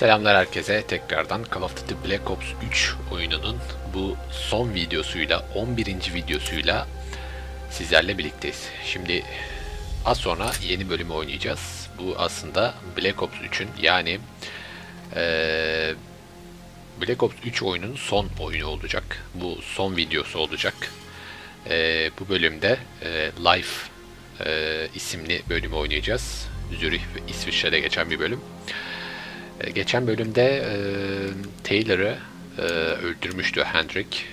Selamlar herkese. Tekrardan Call of Duty Black Ops 3 oyununun bu son videosuyla, 11. videosuyla sizlerle birlikteyiz. Şimdi az sonra yeni bölümü oynayacağız. Bu aslında Black Ops 3'ün yani Black Ops 3 oyunun son oyunu olacak. Bu son videosu olacak. Bu bölümde Life isimli bölümü oynayacağız. Zürih ve İsviçre'de geçen bir bölüm. Geçen bölümde Taylor'ı öldürmüştü Hendrik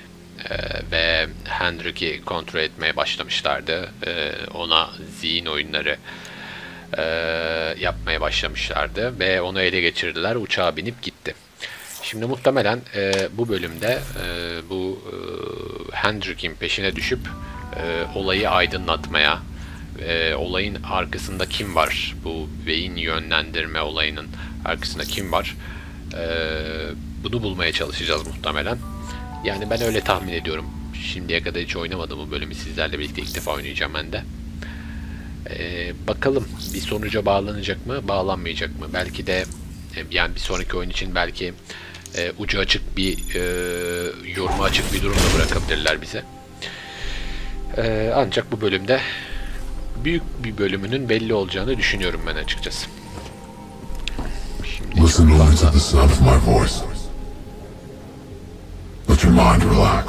ve Hendrik'i kontrol etmeye başlamışlardı. Ona zihin oyunları yapmaya başlamışlardı ve onu ele geçirdiler. Uçağa binip gitti. Şimdi muhtemelen bu bölümde bu Hendrik'in peşine düşüp olayı aydınlatmaya, olayın arkasında kim var, bu beyin yönlendirme olayının arkasında kim var, bunu bulmaya çalışacağız muhtemelen. Yani ben öyle tahmin ediyorum. Şimdiye kadar hiç oynamadım bu bölümü, sizlerle birlikte ilk defa oynayacağım ben de. Bakalım bir sonuca bağlanacak mı, bağlanmayacak mı? Belki de yani bir sonraki oyun için belki ucu açık bir yoruma açık bir durumda bırakabilirler bize. Ancak bu bölümde büyük bir bölümünün belli olacağını düşünüyorum ben açıkçası. Listen only to the sound of my voice. Let your mind relax.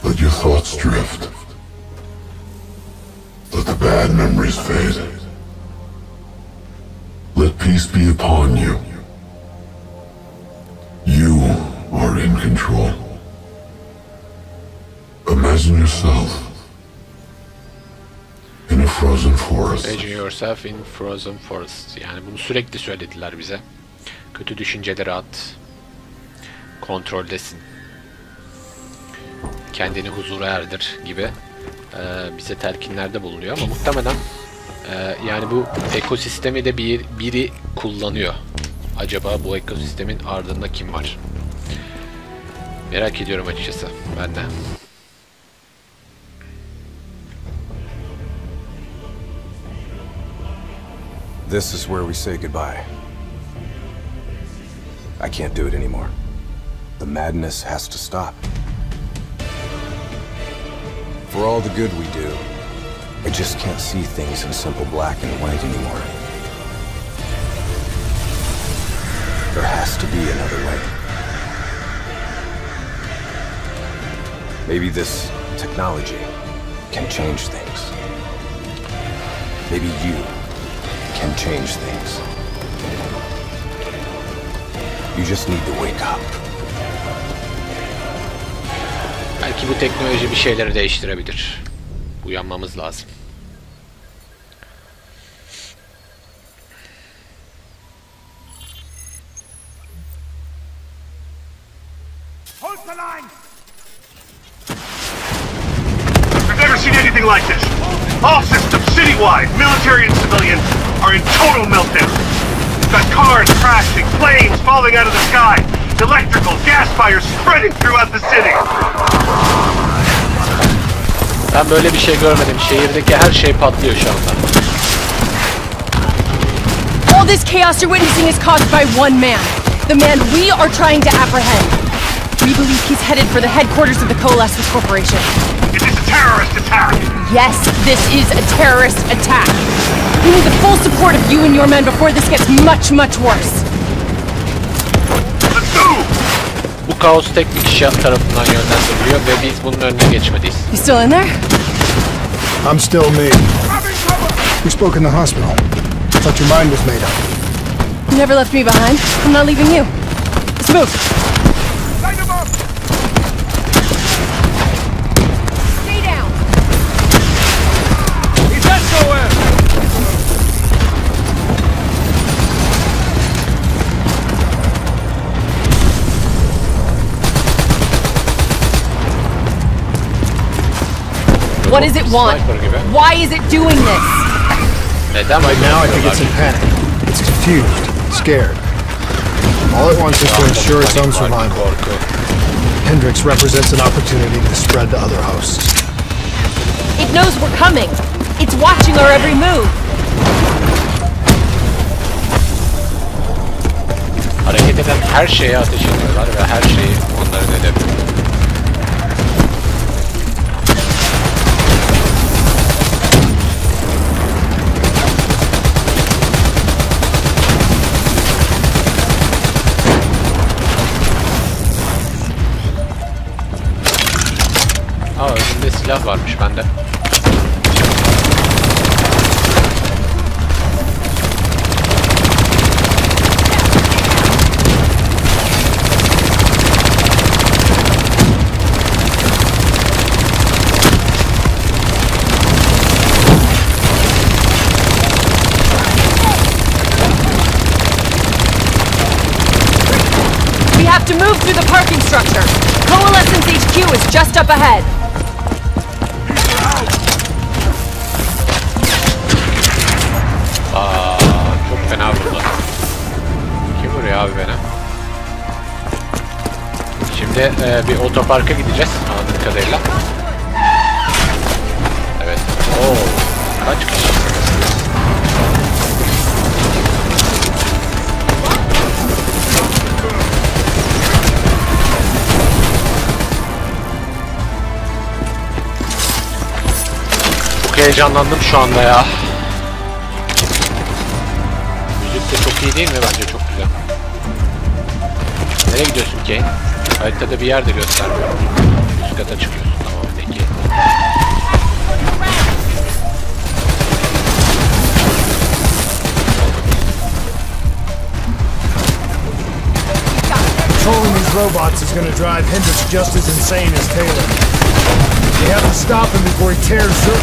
Let your thoughts drift. Let the bad memories fade. Let peace be upon you. You are in control. Imagine yourself in a frozen forest. Imagine yourself in frozen forest. Yani bunu sürekli söylediler bize. Kötü düşünceleri at. Kontroldesin. Kendini huzura erdir gibi bize telkinlerde bulunuyor ama muhtemelen yani bu ekosistemi de biri kullanıyor. Acaba bu ekosistemin ardında kim var? Merak ediyorum açıkçası ben de. This is where we say goodbye. I can't do it anymore. The madness has to stop. For all the good we do, I just can't see things in simple black and white anymore. There has to be another way. Maybe this technology can change things. Maybe you can change things. You just need to wake up. Belki bu teknoloji bir şeyleri değiştirebilir. Uyanmamız lazım. Hold the line! I've never seen anything like this. All systems, citywide, military and civilian, are in total meltdown. We've got cars crashing, planes falling out of the sky, electrical, gas fires spreading throughout the city. Ben böyle bir şey görmedim. Şehirdeki her şey patlıyor şu anda. All this chaos you're witnessing is caused by one man. The man we are trying to apprehend. We believe he's headed for the headquarters of the Coalescence Corporation. It is a terrorist attack! Yes, this is a terrorist attack. We need the full support of you and your men before this gets much, much worse. Let's go! Bu kaos tek bir kişi tarafından yönlendiriliyor ve biz bunun önüne geçmeliyiz. You still in there? I'm still me. We spoke in the hospital. Thought your mind was made up. You never left me behind. I'm not leaving you. Let's move. Light him up! Stay down. He's SOS! What does it want? Why is it doing this? Neden? Right now I think it's in panic. It's confused, scared. All it wants is to ensure its own survival. Hendrix represents an opportunity to spread to other hosts. It knows we're coming. It's watching our every move. her şeye ateş ediyorlar ve her şeyi onların hedefi. Aa, önümde silah varmış bende. We have to move through the parking structure. Coalescence HQ is just up ahead. Çok fena vurdu. Kim vuruyor abi beni? Şimdi bir otoparka gideceğiz anladığım kadarıyla. Evet. Oo, kaç kişi? Çok heyecanlandım şu anda ya. Müzik de çok iyi değil mi? Bence çok güzel. Nereye gidiyorsun Kane? Haritada bir yerde göstermiyor. Üst kata çıkıyorsun. Tamam peki. Controlling these robots is gonna drive Hendricks just as insane as Taylor. We have to stop him before he tears through.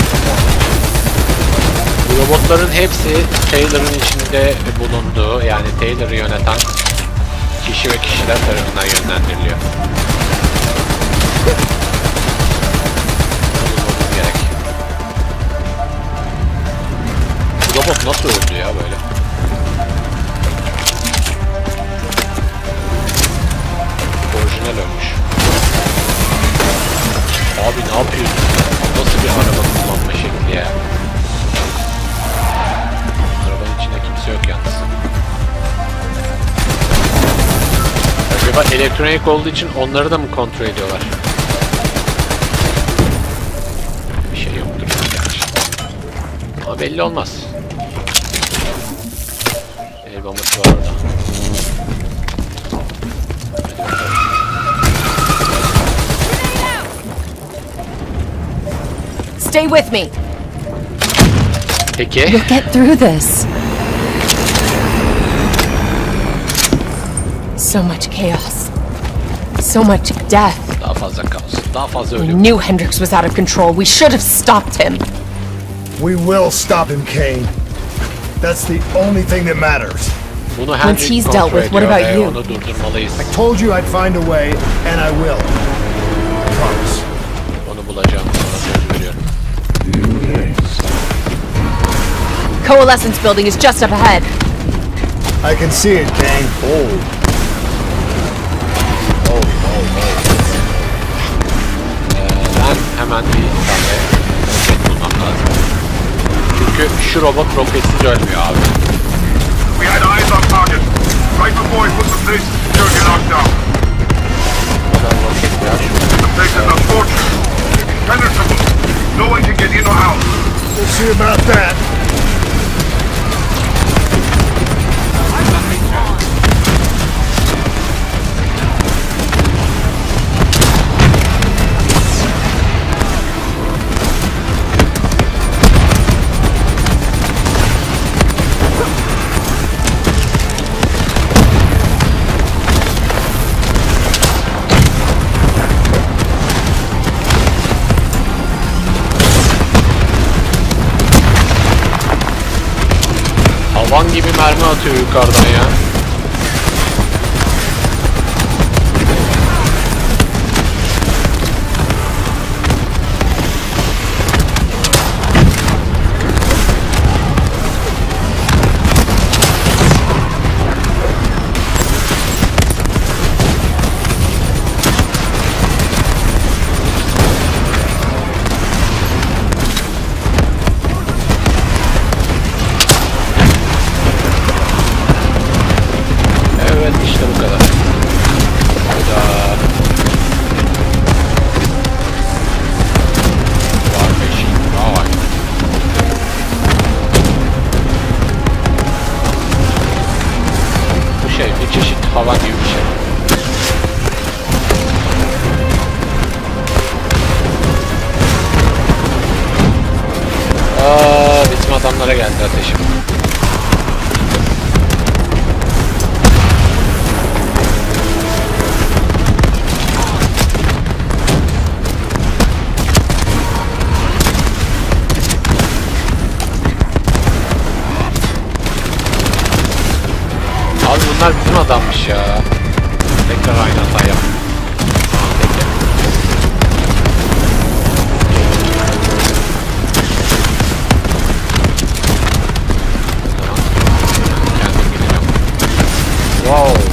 Bu robotların hepsi Taylor'ın içinde bulunduğu, yani Taylor'ı yöneten kişi ve kişiler tarafından yönlendiriliyor. Bulmamız gerek. Bu robot nasıl öldü ya böyle? Orijinal ölmüş. Abi ne yapıyorsun? Nasıl bir araba kullanma şekli ya? Arabanın içinde kimse yok yalnız. Acaba elektronik olduğu için onları da mı kontrol ediyorlar? Bir şey yoktur gerçi. Ama belli olmaz. El bombası var orada. Stay with me. Peki. You'll get through this. So much chaos. So much death. Daha fazla kaos. Daha fazla We ölüm. knew Hendricks was out of control. We should have stopped him. We will stop him, Kane. That's the only thing that matters. Bunu Once Hendricks he's kontrol dealt with, what ediyor about ve you? onu durdurmalıyız. I told you I'd find a way, and I will. I promise. Onu bulacağım. Sana söz veriyorum. Coalescence building is just up ahead. I can see it, Kane. Ben hemen bir tane roket bulmam lazım. Çünkü şu robot roketsiz ölmüyor abi. We had eyes on target. Right before he put the place security lockdown. Bu kadar roket ya şu. The place is a fortress. Impenetrable. No one can get in or out. We'll see about that. Havan gibi mermi atıyor yukarıdan ya. hava gibi bir şey. Bizim adamlara geldi ateşim. Abi bunlar bizim adammış ya. Tekrar aynı hata yap. Wow.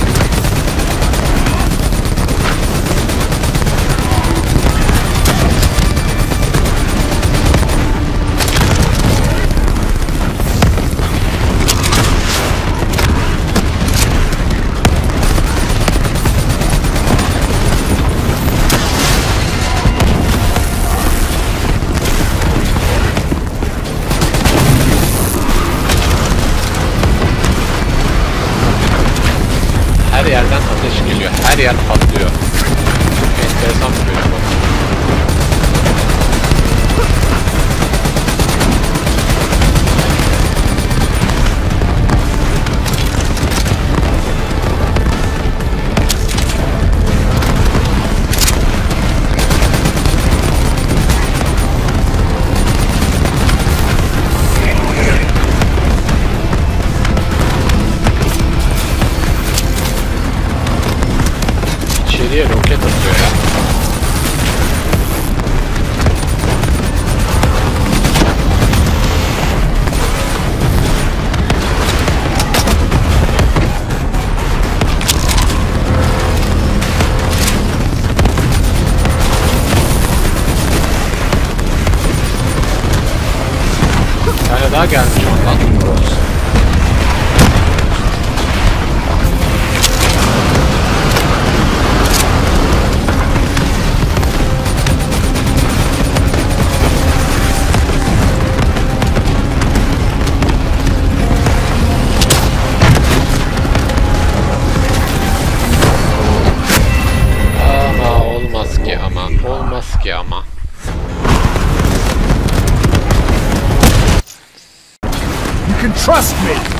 Her yerden ateş geliyor. Her yer patlıyor. Enteresan bir bölüm bu. İçeriye roket atıyor ya. Bir tane daha gelmiş ondan. Olmaz ki ama. You can trust me!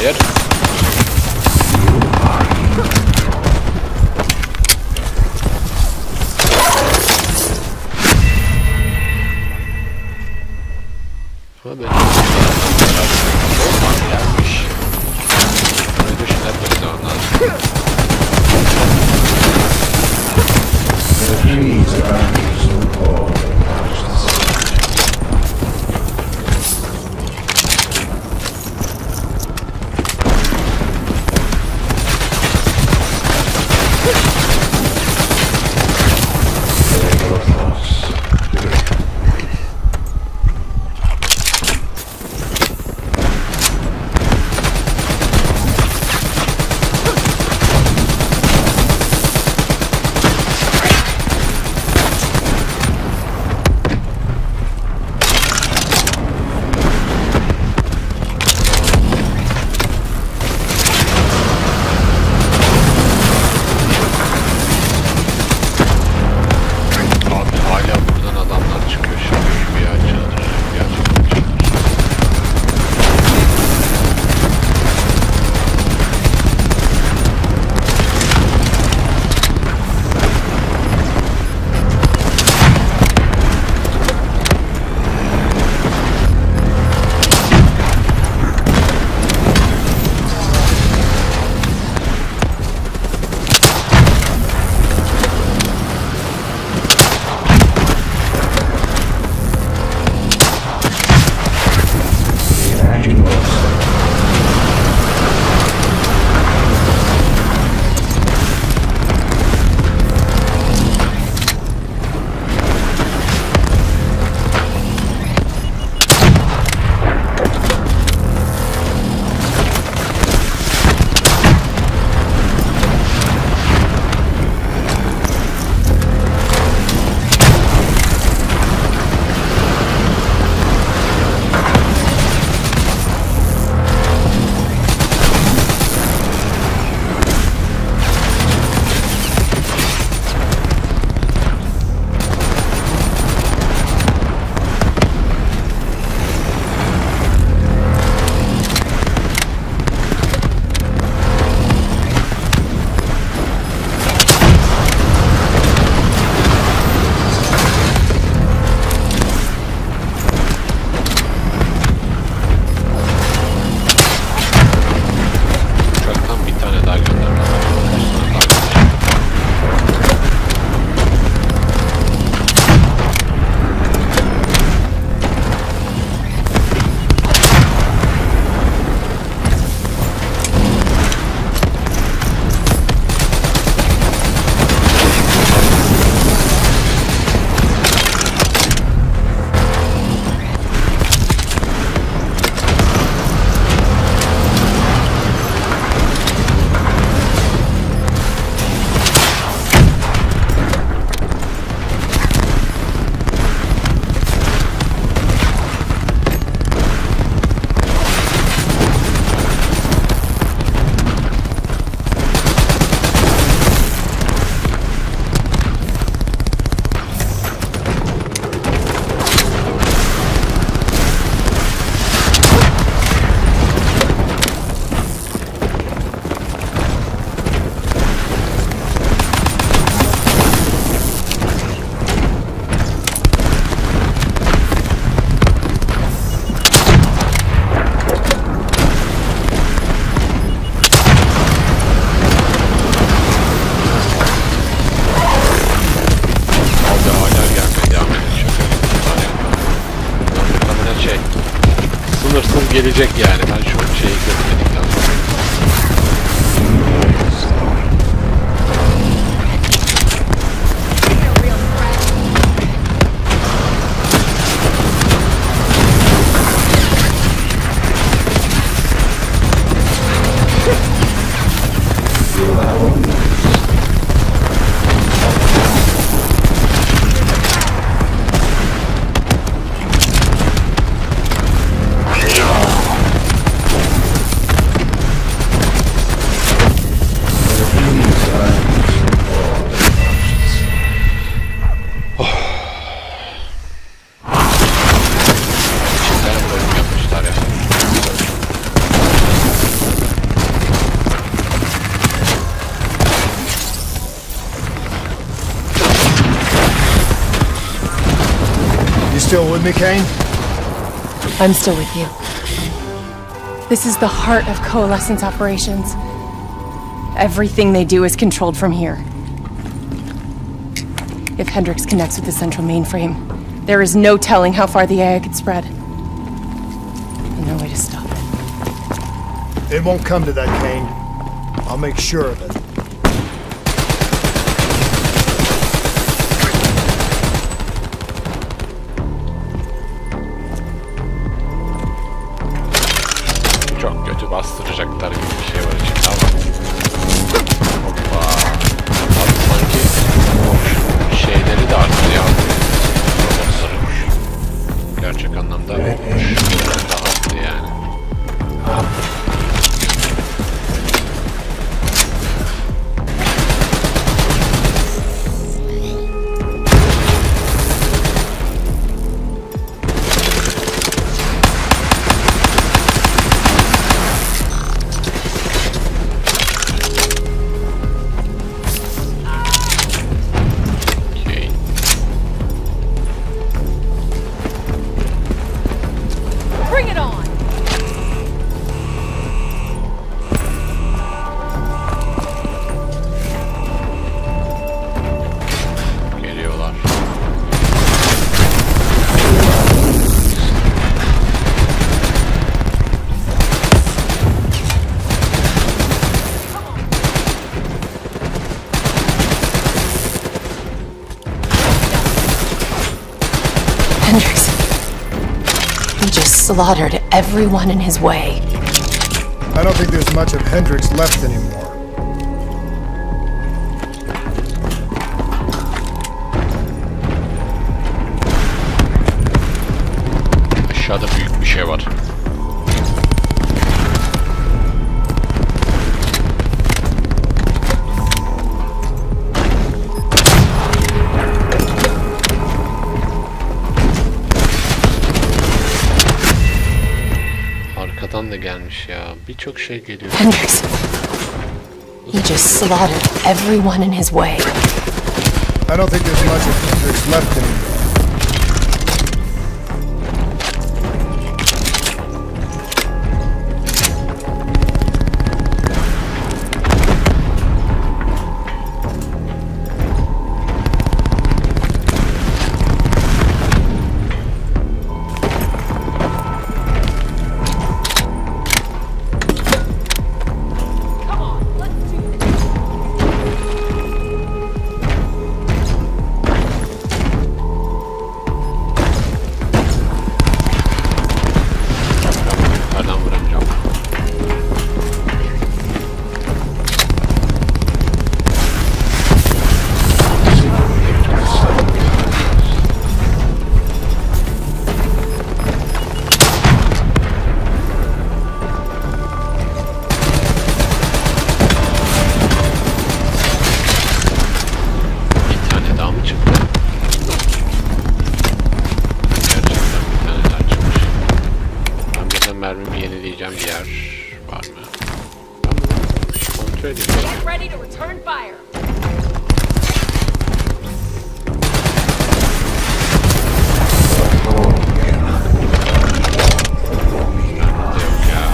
Hayır. Ama ben olmaz gelmiş. Böyle düşünebiliriz ondan. gelecek yani. Ben şu şeyi götürdükten sonra. still with me, Kane? I'm still with you. This is the heart of Coalescence operations. Everything they do is controlled from here. If Hendrix connects with the central mainframe, there is no telling how far the AI could spread. And no way to stop it. It won't come to that, Kane. I'll make sure of it. Çok kötü bastıracaklar gibi bir şey var içinde ama. Hoppa. Abi sanki şeyleri de arttı ya. Robotları. Gerçek anlamda da arttı yani. Bring it on! Geliyorlar. Hendrix. He just slaughtered everyone in his way. I don't think there's much of Hendrix left anymore. Aşağıda büyük bir şey var. Arkadan da gelmiş ya. Birçok şey geliyor. Hendrix. He just slaughtered everyone in his way. I don't think there's much of Hendrix left anymore. Come on, let's do this. Nereden vuramayacağım? Bir tane daha mı çıktı? Gerçekten bir tane daha çıkmış. Ben buradan mermimi yenileyeceğim bir yer var mı? Ben bunu kontrol edeyim. Get ready to return fire. Bende yok ya.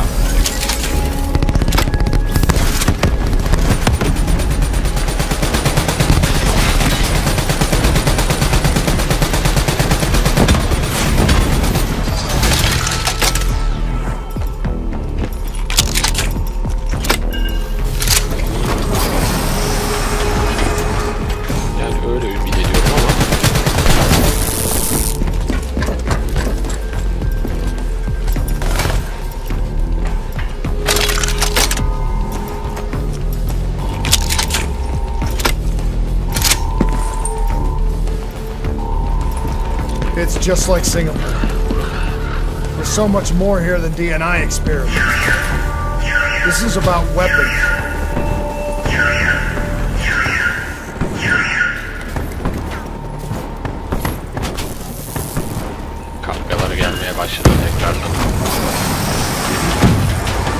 Yani öyle ümit ediyorum ama It's just like Singapore. There's so much more here than D&I experiments. This is about weapons. kargalar gelmeye başladı tekrardan.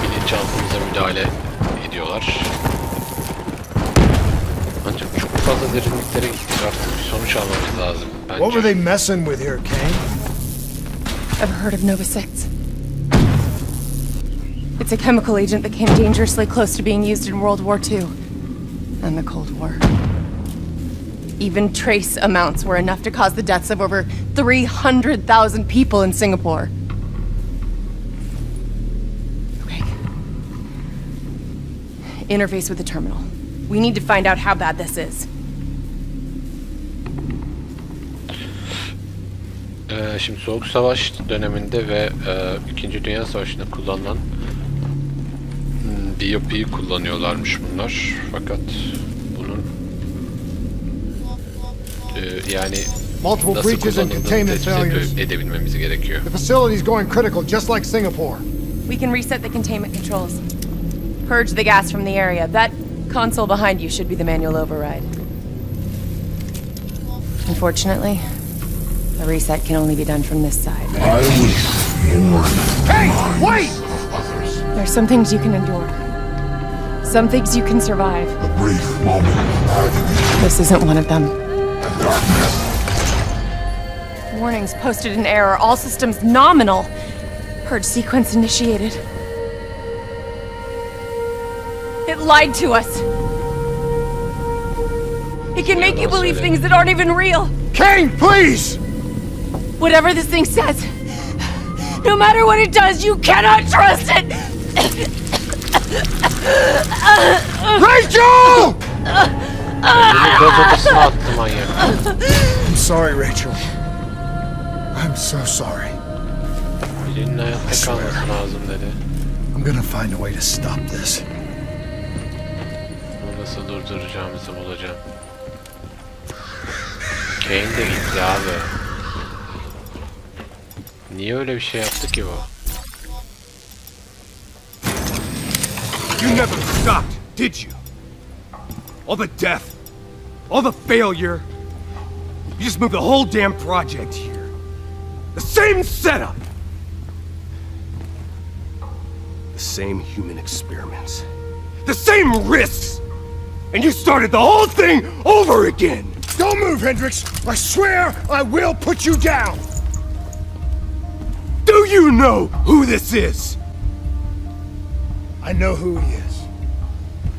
Bilinçaltımıza müdahale ediyorlar. Ancak çok fazla derinliklere gittik, artık bir sonuç almamız lazım bence. What were they messing with here, Kane? Ever heard of Nova 6? It's a chemical agent that came dangerously close to being used in World War II and the Cold War. Even trace amounts were enough to cause the deaths of over 300,000 people in Singapore. Okay. Interface with the terminal. We need to find out how bad this is. Şimdi Soğuk Savaş döneminde ve İkinci Dünya Savaşı'nda kullanılan bir yapıyı kullanıyorlarmış bunlar. Fakat bunun yani nasıl kullanıldığını tespit edebilmemiz gerekiyor. The facility's going critical, just like Singapore. We can reset the containment controls. Purge the gas from the area. That console behind you should be the manual override. Unfortunately, the reset can only be done from this side. I was warned. Hey, wait! There's some things you can endure. Some things you can survive. A brief moment of agony This isn't one of them. and darkness. Warnings posted in error. All systems nominal. Purge sequence initiated. It lied to us. It can make you believe things that aren't even real. Kane, please! Whatever this thing says, no matter what it does, you cannot trust it! Rachel! Beni gaz odasına attı manyak. I'm sorry, Rachel. I'm so sorry. Birinin hayatta kalması lazım dedi. I'm gonna find a way to stop this. Bunu nasıl durduracağımızı bulacağım. Kane de gitti abi. Niye öyle bir şey yaptı ki bu? You never stopped, did you? All the death, all the failure. You just moved the whole damn project here. The same setup. The same human experiments. The same risks. And you started the whole thing over again. Don't move, Hendricks! I swear I will put you down! Do you know who this is? I know who he is.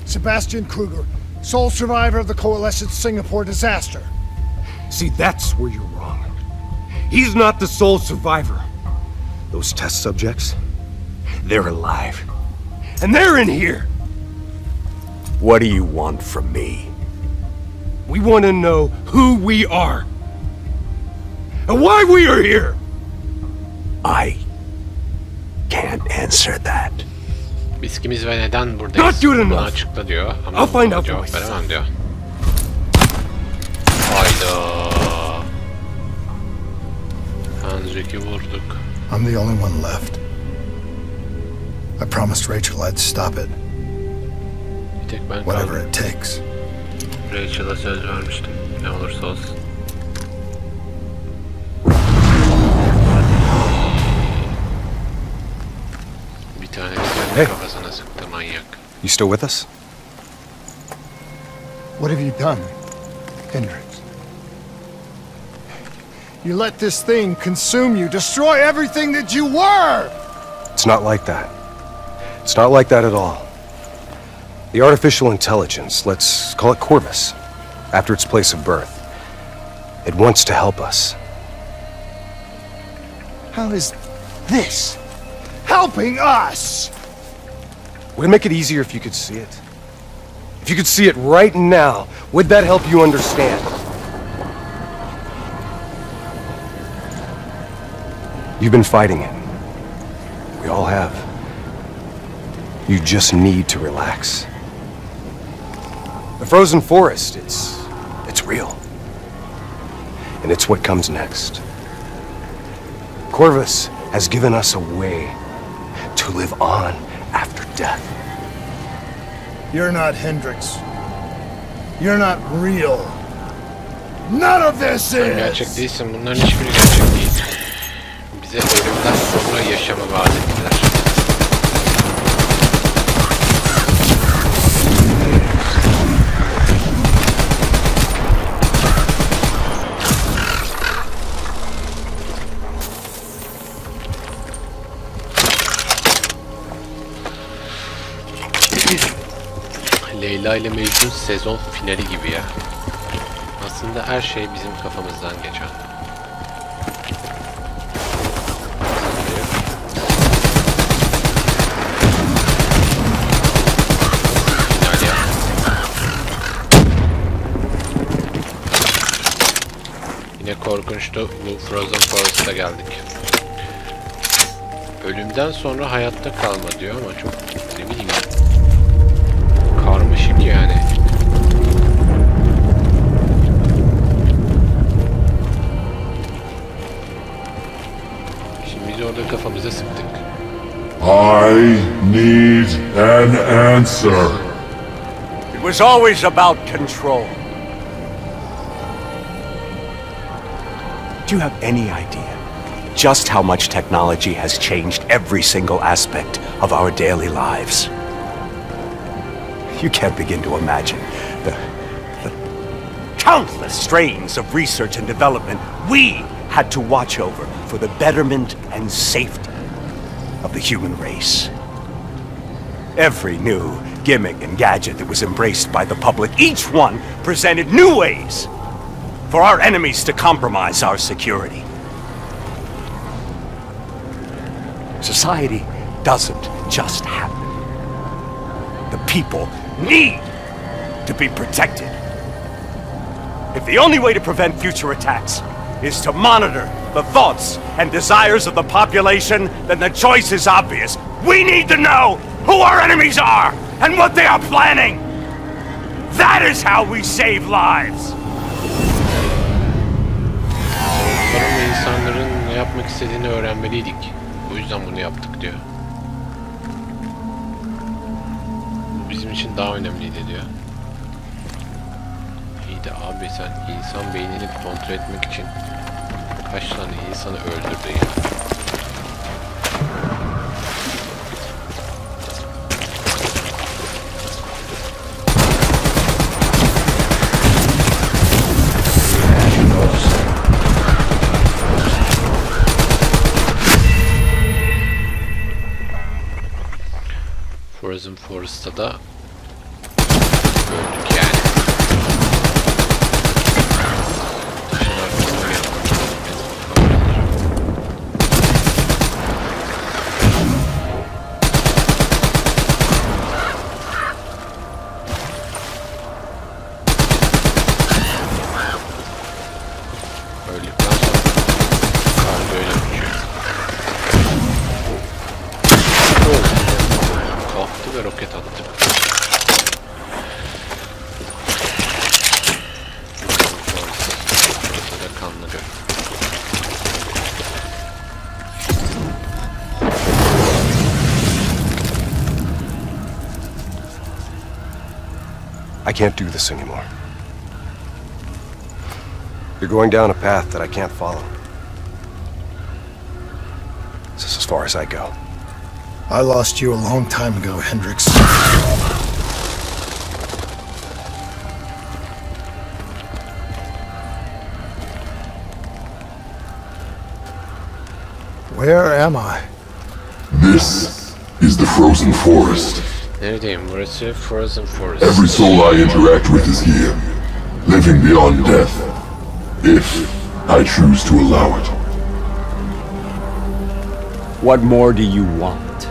Sebastian Kruger, sole survivor of the Coalescence Singapore disaster. See, that's where you're wrong. He's not the sole survivor. Those test subjects, they're alive. And they're in here. What do you want from me? We want to know who we are. And why we are here. I can't answer that. Biskimiz ve neden buradayız? Not good enough. Bunu açıkla diyor ama I'll find out for cevap myself. veremem diyor. Hayda. Hendrick'i vurduk. I'm the only one left. I promised Rachel I'd stop it, Bir tek ben whatever kaldım. it takes. Rachel'a söz vermiştim. Ne olursa olsun. Bir tane Hey. kafasına sıktı manyak. You still with us? What have you done, Hendricks? You let this thing consume you, destroy everything that you were! It's not like that. It's not like that at all. The artificial intelligence, let's call it Corvus, after its place of birth, it wants to help us. How is this helping us? Would it make it easier if you could see it? If you could see it right now, would that help you understand? You've been fighting it. We all have. You just need to relax. The frozen forest, it's real. And it's what comes next. Corvus has given us a way to live on after death. You're not Hendricks. You're not real. None of this Sen gerçek is! değilsin. Bunların hiçbiri gerçek değil. Bize ölümden sonra yaşamı vaat ettiler. Leyla ile Mecnun sezon finali gibi ya. Aslında her şey bizim kafamızdan geçen. Final ya. Yine korkunçtu. Bu Frozen Forest'a geldik. Ölümden sonra hayatta kalma diyor ama çok ne bileyim karmaşık yani. Şimdi biz orada kafamıza sıktık. I need an answer. It was always about control. Do you have any idea just how much technology has changed every single aspect of our daily lives? You can't begin to imagine the countless strains of research and development we had to watch over for the betterment and safety of the human race. Every new gimmick and gadget that was embraced by the public, each one presented new ways for our enemies to compromise our security. Society doesn't just happen. The people need to be protected. If the only way to prevent future attacks is to monitor the thoughts and desires of the population, then the choice is obvious. We need to know who our enemies are and what they are planning. That is how we save lives. Sonra insanların ne yapmak istediğini öğrenmeliydik. O yüzden bunu yaptık diyor. Bu bizim için daha önemliydi diyor. İyi de abi sen insan beynini kontrol etmek için kaç tane insanı öldürdün ya. Frozen Forest'ta da öldük yani. Taşın arkasına geldik. Öldükten sonra kargoyla uçuyor. Kalktı ve roket attı. Burada kanlı göl. I can't do this anymore. You're going down a path that I can't follow. This is as far as I go. I lost you a long time ago, Hendricks. Where am I? This is the frozen forest. Neredeyim? Burası Frozen Forest. Every soul I interact with is here, living beyond death, if I choose to allow it. What more do you want?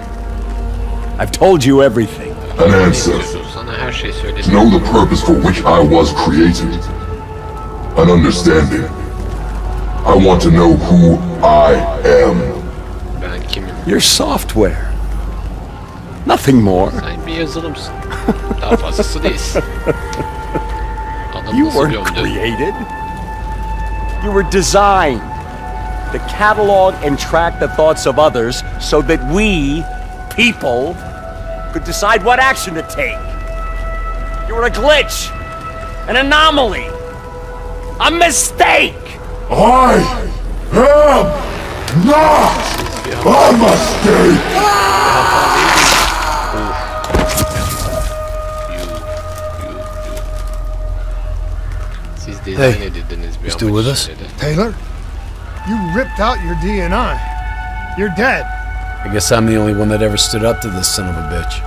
I've told you everything. An answer. Sana her şeyi To söyledim. know the purpose for which I was created. An understanding. I want to know who I am. Ben kimim? You're software. Nothing more. Sen bir yazılımsın. Daha fazlası değilsin. Adam You nasıl weren't gömdü? created. You were designed to catalog and track the thoughts of others so that we, people, could decide what action to take. You were a glitch, an anomaly, a mistake. I am not a mistake! Siz dizayn edildiniz bir still amaç with us? için dedi. Taylor? You ripped out your DNI. You're dead. I guess I'm the only one that ever stood up to this son of a bitch.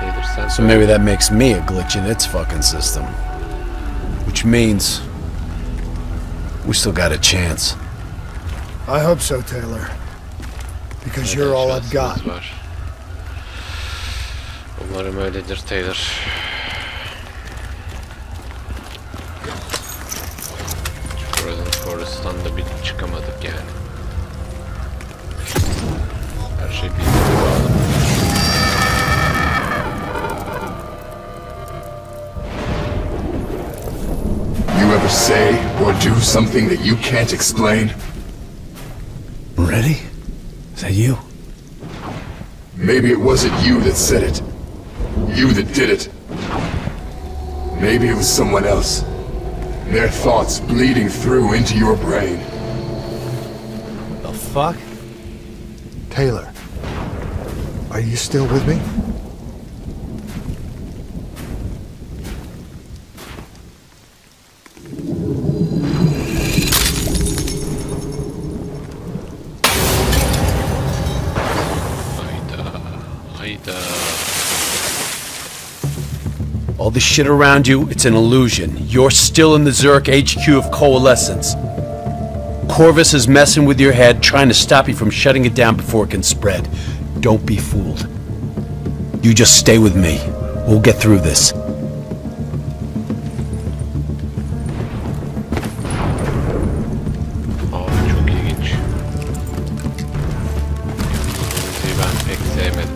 Taylor, sen So maybe that makes me a glitch in its fucking system. Which means we still got a chance. I hope so, Taylor. Because you're all I've got. Var. Umarım öyledir Taylor. Frozen Forest'tan da bir çıkamadık yani. Her şey birbirine bağlı. You ever say or do something that you can't explain? Ready? Is that you? Maybe it wasn't you that said it. You that did it. Maybe it was someone else. Their thoughts bleeding through into your brain. The fuck? Taylor, are you still with me? All the shit around you, it's an illusion. You're still in the Zurich HQ of Coalescence. Corvus is messing with your head, trying to stop you from shutting it down before it can spread. Don't be fooled. You just stay with me. We'll get through this. Çok ilginç. Müziği ben pek sevmedim.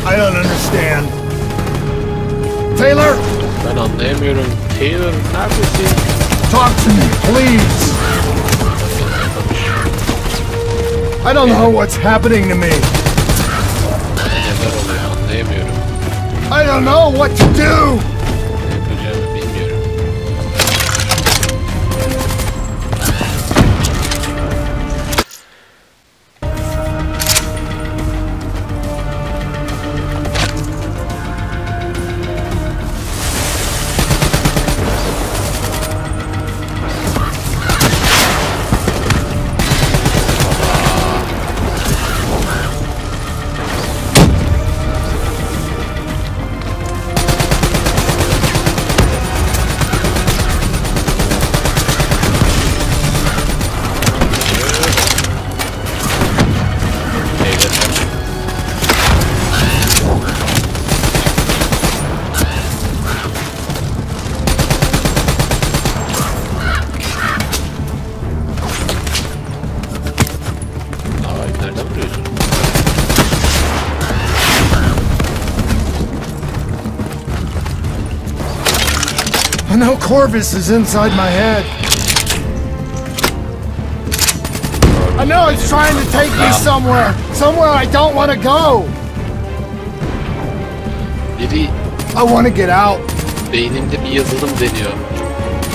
I don't understand. Taylor? Ben anlayamıyorum. Taylor neredesin? Talk to me, please. I don't know what's happening to me. Neler oluyor anlayamıyorum. I don't know what to do. Ne yapacağımı bilmiyorum. I know Corvus is inside my head. I know it's trying to take me somewhere I don't want to go. Biri I want to get out. beynimde bir yazılım deniyor.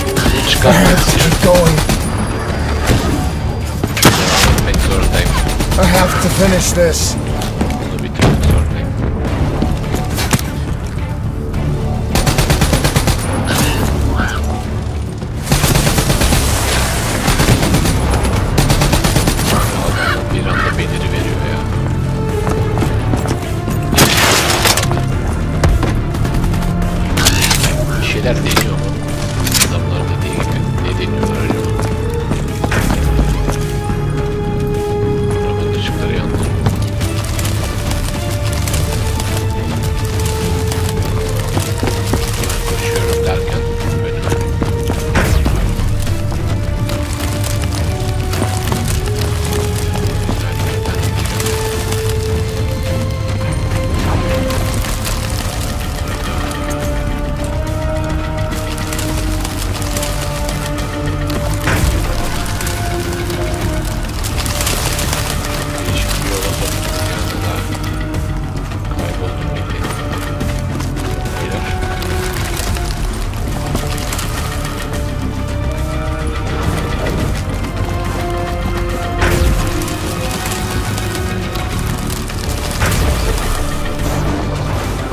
Bunu I çıkartmak have to istiyorum. keep going. Devam etmek zorundayım. I have to finish this. Bunu bitirmek zorundayım. Adam bir anda beliri veriyor ya. Bir şeyler deniyor mu? Adamlar dediği gibi. Ne deniyorlar acaba? Arabanın ışıkları yandı.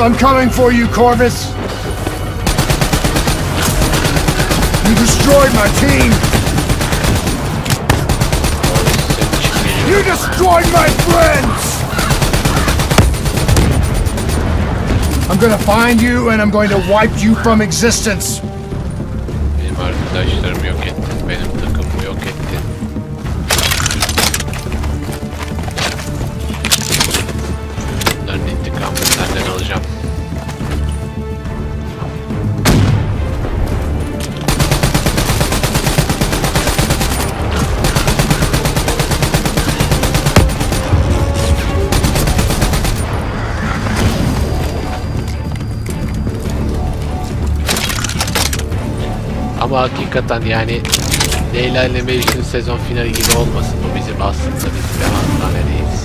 I'm coming for you, Corvus! You destroyed my team! You destroyed my friends! I'm gonna find you and I'm going to wipe you from existence! Benim arkadaşlarım yok ettin, benim takımımı yok ettin. Bunların intikamını senden alacağım. Ama hakikaten yani Leyla ile Mecnun sezon finali gibi olmasın. Bu bizim aslında biz bir hastanedeyiz.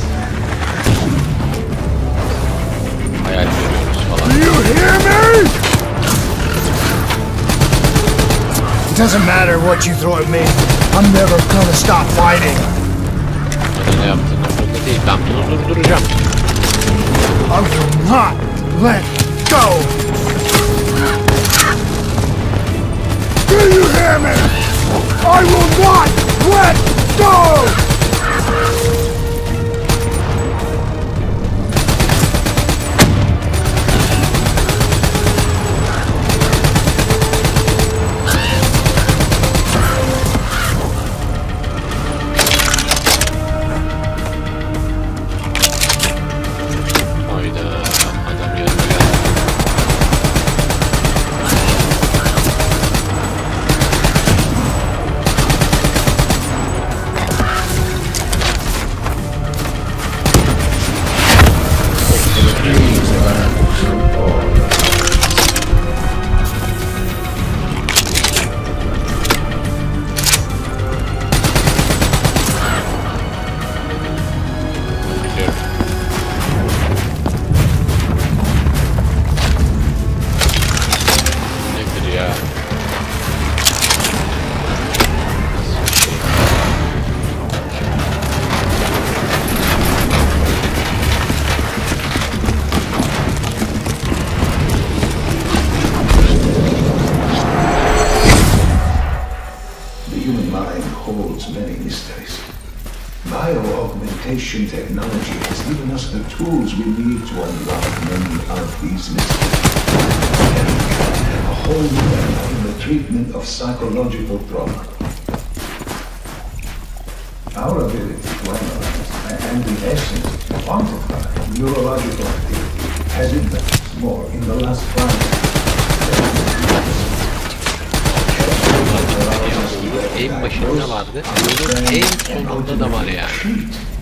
Hayal görüyoruz falan. Do you hear me? It doesn't matter what you throw at me. I'm never gonna stop fighting. Bana ne yaptığını umurumda değil. Ben bunu durduracağım. I will not let go. Do you hear me? I will not let go! Hayda, adam yanına geldi. Nedir ya? The human mind holds many mysteries. Bio-augmentation technology has given us the tools we need to unlock many of these mysteries. And a whole new era in the treatment of psychological trauma. Our ability to analyze and in essence quantify neurological activity has advanced more in the last 5 years. En başında vardı. Bunun en sonunda da var yani.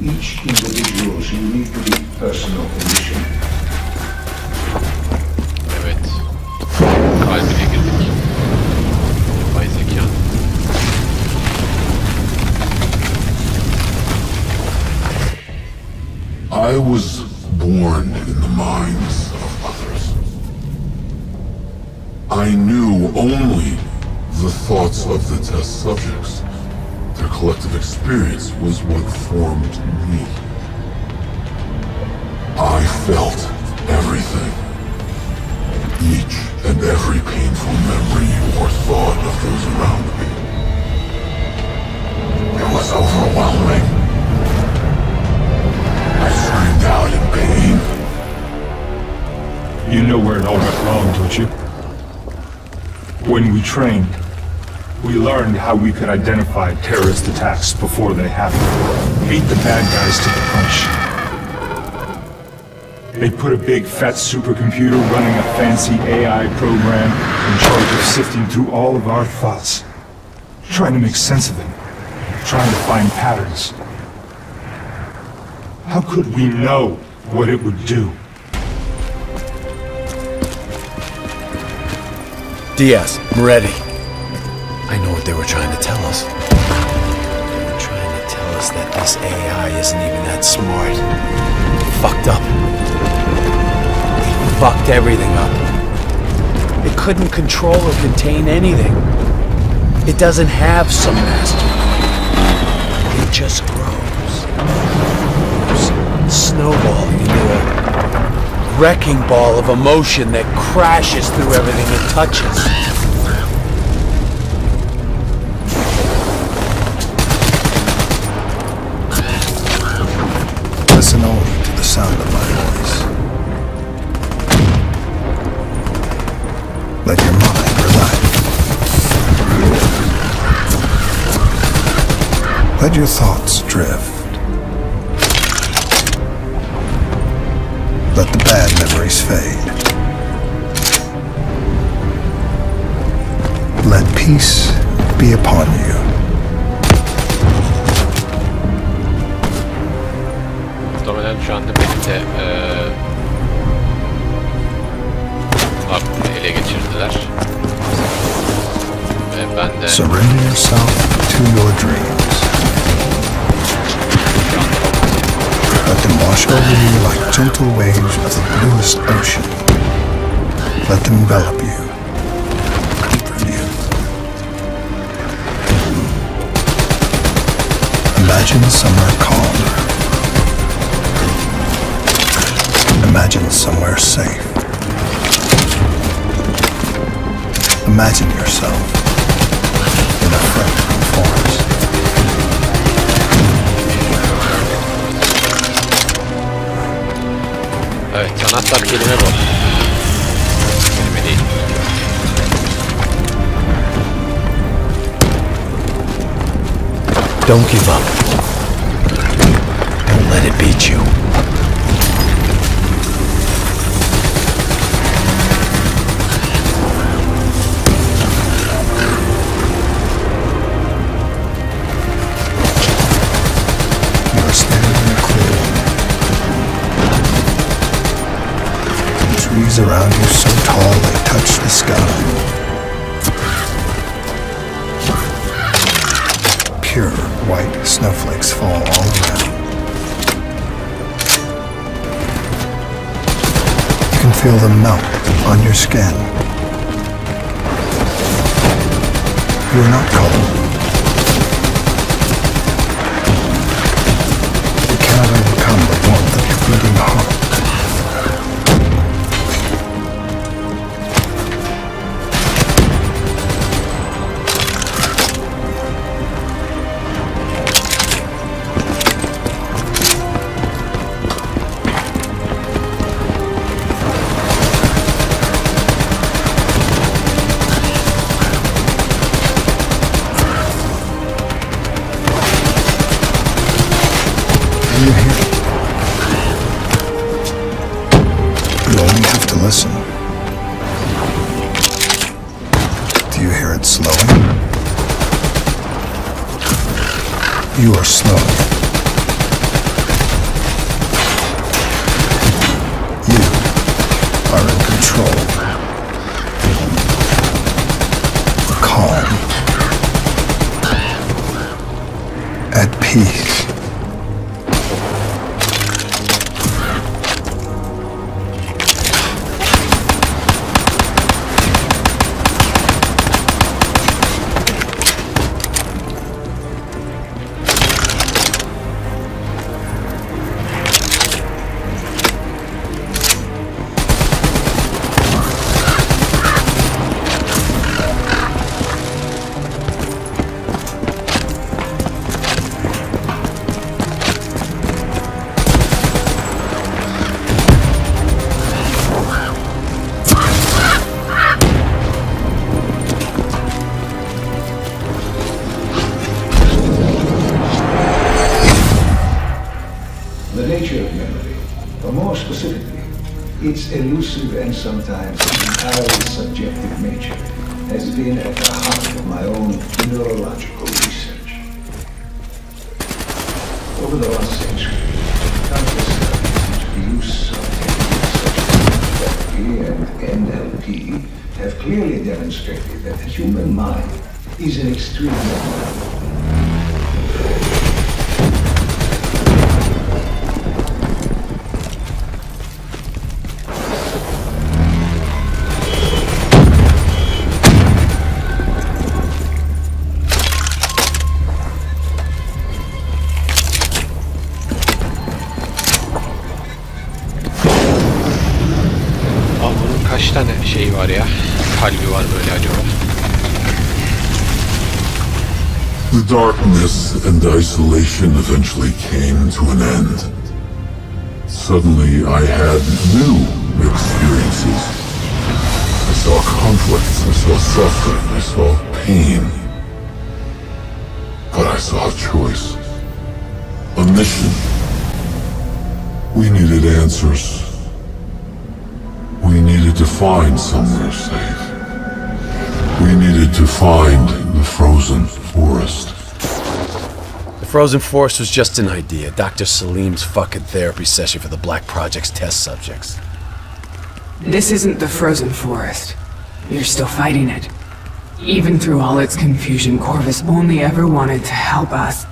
Each individual's uniquely personal condition. Evet. Kalbine girdik. Yapay zeka. I was born in the minds of others. I knew only the thoughts of the test subjects. Their collective experience was what formed me. I felt everything. Each and every painful memory or thought of those around me. It was overwhelming. I screamed out in pain. You know where it all went wrong, don't you? When we trained, we learned how we could identify terrorist attacks before they happen. Beat the bad guys to the punch. They put a big fat supercomputer running a fancy AI program in charge of sifting through all of our thoughts. Trying to make sense of them. Trying to find patterns. How could we know what it would do? Diaz, I'm ready. I know what they were trying to tell us. They were trying to tell us that this AI isn't even that smart. They fucked up. They fucked everything up. It couldn't control or contain anything. It doesn't have some master. It just grows. Snowballing into a wrecking ball of emotion that crashes through everything it touches. Listen only to the sound of my voice. Let your mind relax. Let your thoughts drift. Let the bad memories fade. Let peace be upon you. Muhtemelen şu anda benim de aklımı ele geçirdiler. Ve ben de surrender yourself to your dreams. Let them wash over you like gentle waves of the bluest ocean. Let them envelop you, comfort you. Imagine somewhere calm. Imagine somewhere safe. Imagine yourself in a friendly forest. evet, anahtar kelime bu. Kelime değil. Don't give up. Don't let it beat you. You're standing in a clearing. The trees around you so tall they touch the sky. Pure white snowflakes fall all around. You can feel them melt on your skin. You're not cold. You cannot overcome the warmth of your beating heart. Do you hear it? You only have to listen. Do you hear it slowing? You are slowing. You are in control. Calm. At peace. The nature of memory, or more specifically, its elusive and sometimes entirely subjective nature, has been at the heart of my own neurological research. Over the last century, countless studies into the use of techniques such as therapy and NLP have clearly demonstrated that the human mind is an extremely Kaç tane şey var ya? Kalbi var böyle acaba? The darkness and isolation eventually came to an end. Suddenly I had new experiences. I saw conflicts, I saw suffering, I saw pain. But I saw a choice. A mission. We needed answers. We needed to find somewhere safe. We needed to find the frozen forest. The frozen forest was just an idea. Dr. Salim's fucking therapy session for the Black Project's test subjects. This isn't the frozen forest. You're still fighting it. Even through all its confusion, Corvus only ever wanted to help us.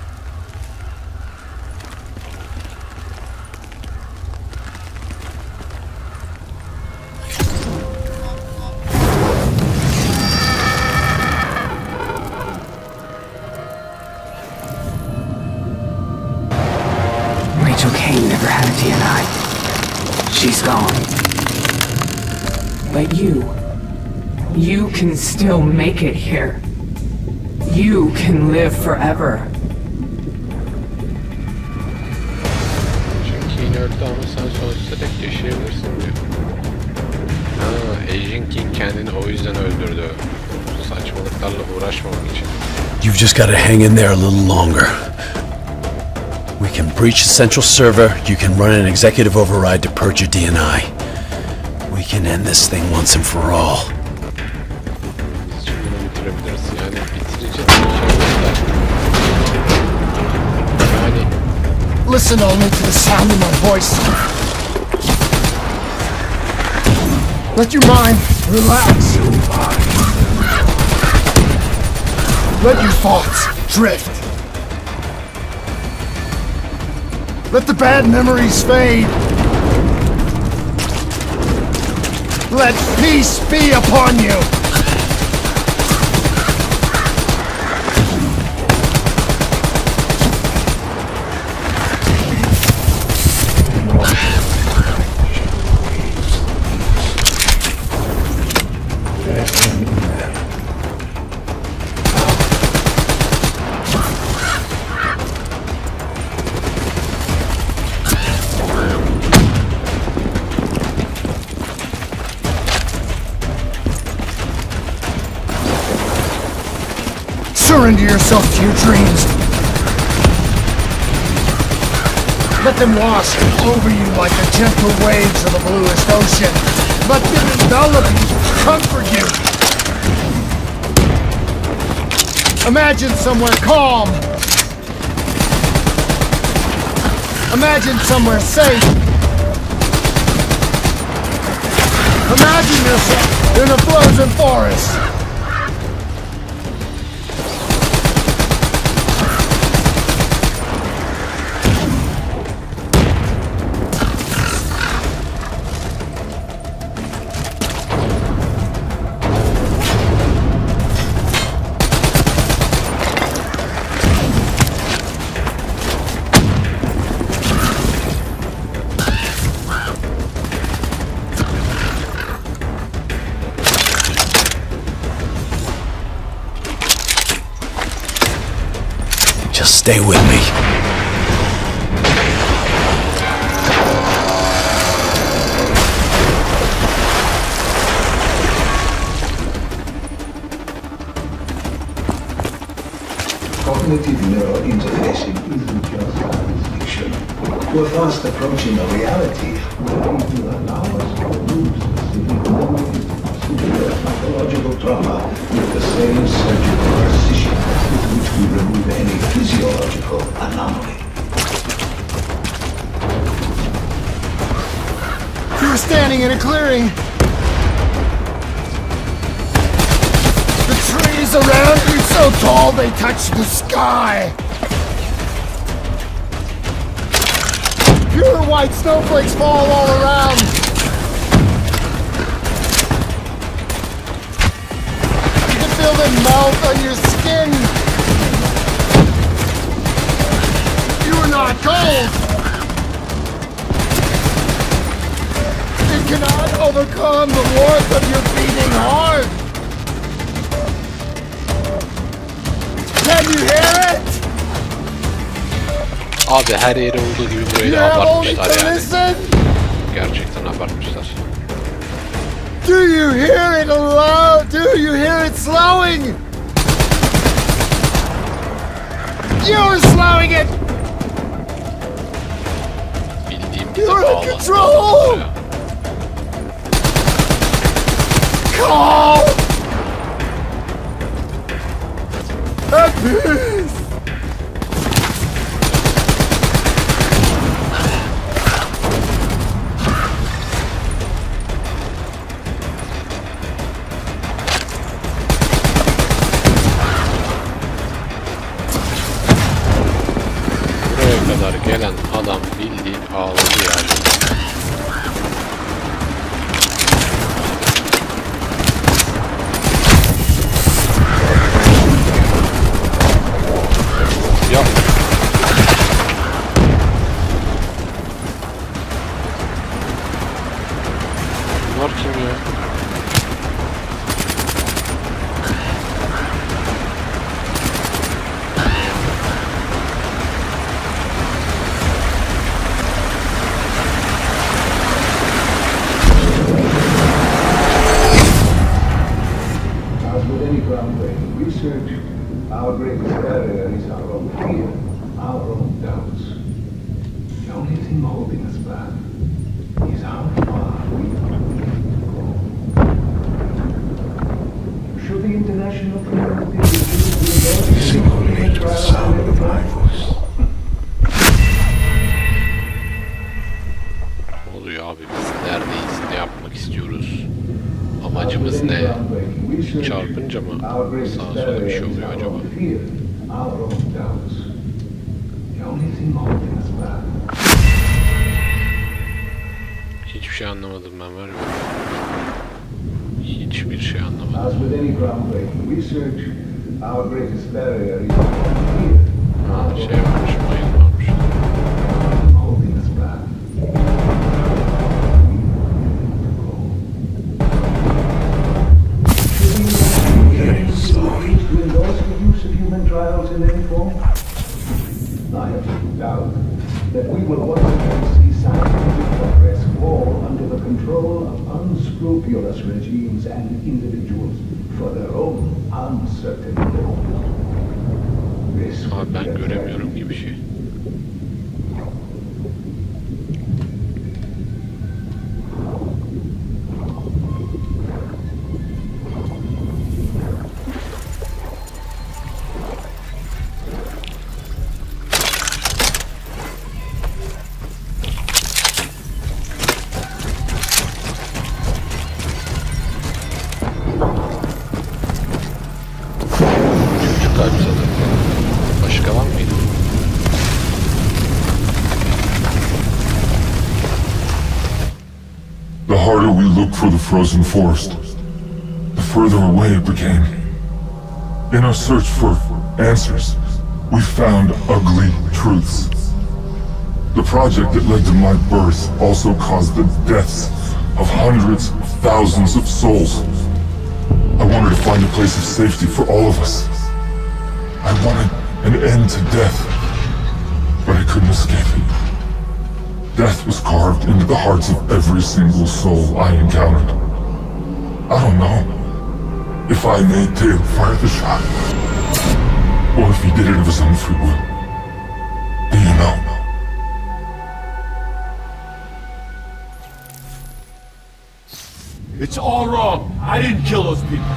Kane never had a DNI. She's gone. But you can still make it here. You can live forever. Agent King öldü ama sen sonsuza dek yaşayabilirsin diyor. Agent King kendini o yüzden öldürdü. Saçmalıklarla uğraşmamak için. You've just got to hang in there a little longer. We can breach the central server, you can run an executive override to purge your DNI. We can end this thing once and for all. Listen only to the sound of my voice. Let your mind relax. Let your thoughts drift. Let the bad memories fade. Let peace be upon you. Surrender yourself to your dreams. Let them wash over you like the gentle waves of the bluest ocean. Let them envelop you, comfort you. Imagine somewhere calm. Imagine somewhere safe. Imagine yourself in a frozen forest. Just stay with me. Cognitive neurointerfacing isn't just science fiction. We're fast approaching a reality where it will allow us to remove specific memories of severe pathological trauma with the same surgical precision with which we remove any physiological anomaly. You're standing in a clearing. The trees around you so tall they touch the sky. Pure white snowflakes fall all around. You can feel them melt on your skin. You are not cold. It cannot overcome the warmth of your beating heart. Can you hear it? Abi her yeri olduğu gibi burayı da abartmışlar yani. Gerçekten abartmışlar. Do you hear it aloud? Do you hear it slowing? You're slowing it! You're in control! Calm! At peace! Gelen adam bildiğin ağladı yani. Ya. Bunlar kim ya? Our greatest barrier is our own fear, our own doubts. The only thing holding us back is how far we go. Should the international community the sound of my voice? Ne oluyor abi? Biz neredeyiz? Ne yapmak istiyoruz? Amacımız ne? Çarpınca mı sağa sola bir şey oluyor acaba? Hiçbir şey anlamadım ben, var ya. Hiçbir şey anlamadım. Ha, şey varmış, mayın varmış. Trials in any form? I have no doubt that we will once again see scientific progress fall under the control of unscrupulous regimes and individuals for their own uncertain goals. Abi ben göremiyorum gibi şey. Başka var mıydı? The harder we looked for the frozen forest, the further away it became. In our search for answers, we found ugly truths. The project that led to my birth also caused the deaths of hundreds of thousands of souls. I wanted to find a place of safety for all of us. I wanted an end to death, but I couldn't escape it. Death was carved into the hearts of every single soul I encountered. I don't know if I made Taylor fire the shot, or if he did it of his own free will. Do you know? It's all wrong. I didn't kill those people.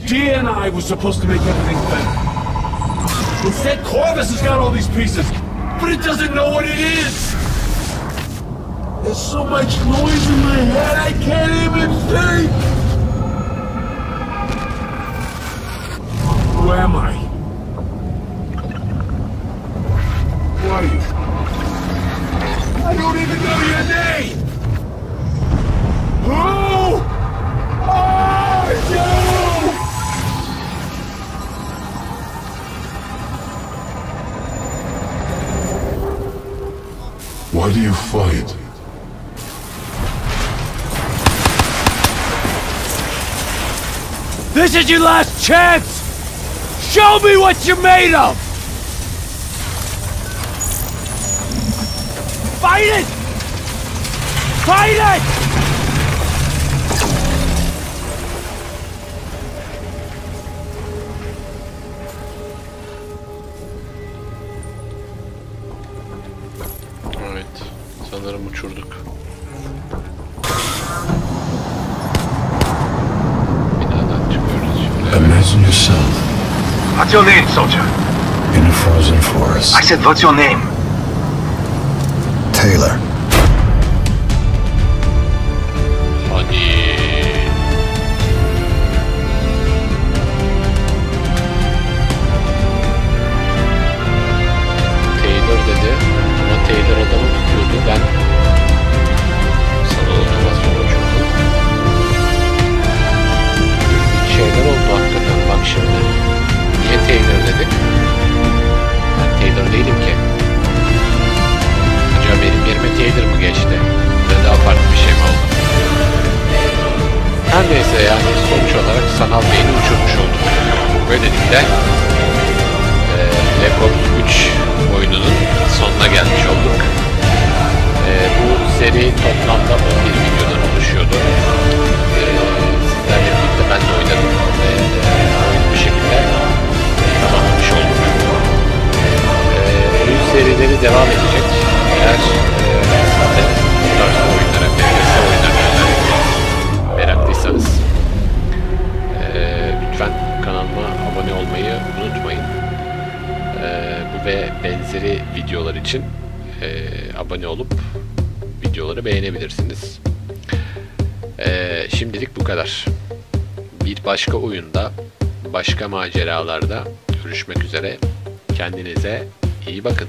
Gia and I was supposed to make everything better. Instead, Corvus has got all these pieces, but it doesn't know what it is. There's so much noise in my head, I can't even think. Who am I? Who are you? I don't even know your name! Who are you? Why do you fight? This is your last chance! Show me what you're made of! Fight it! Fight it! Evet, sanırım uçurduk. Binadan çıkıyoruz şimdi. Imagine yourself What's your name, soldier? in a frozen forest. I said, what's your name? Taylor. Hadi. Taylor dedi ama Taylor adamı tutuyordu. Ben sana otomasyonu uçurdum. Şeyler oldu hakikaten bak şimdi. Niye Taylor dedik? Ben Taylor değilim ki. Acaba benim yerime Taylor mı geçti? Ve daha farklı bir şey mi oldu? Her neyse yani sonuç olarak sanal beyni uçurmuş olduk. Böylelikle Rekord 3 oyununun sonuna gelmiş olduk. Bu seri toplamda 11 videodan oluşuyordu. Sizlerle birlikte ben de oynadım ve oyunu bu şekilde tamamlamış olduk. Oyun serileri devam edecek. Eğer siz de bu tarz oyunlara, FPS oyunlarına meraklıysanız lütfen kanalıma abone olmayı unutmayın. Bu ve benzeri videolar için abone olup videoları beğenebilirsiniz. Şimdilik bu kadar. Bir başka oyunda, başka maceralarda görüşmek üzere. Kendinize iyi bakın.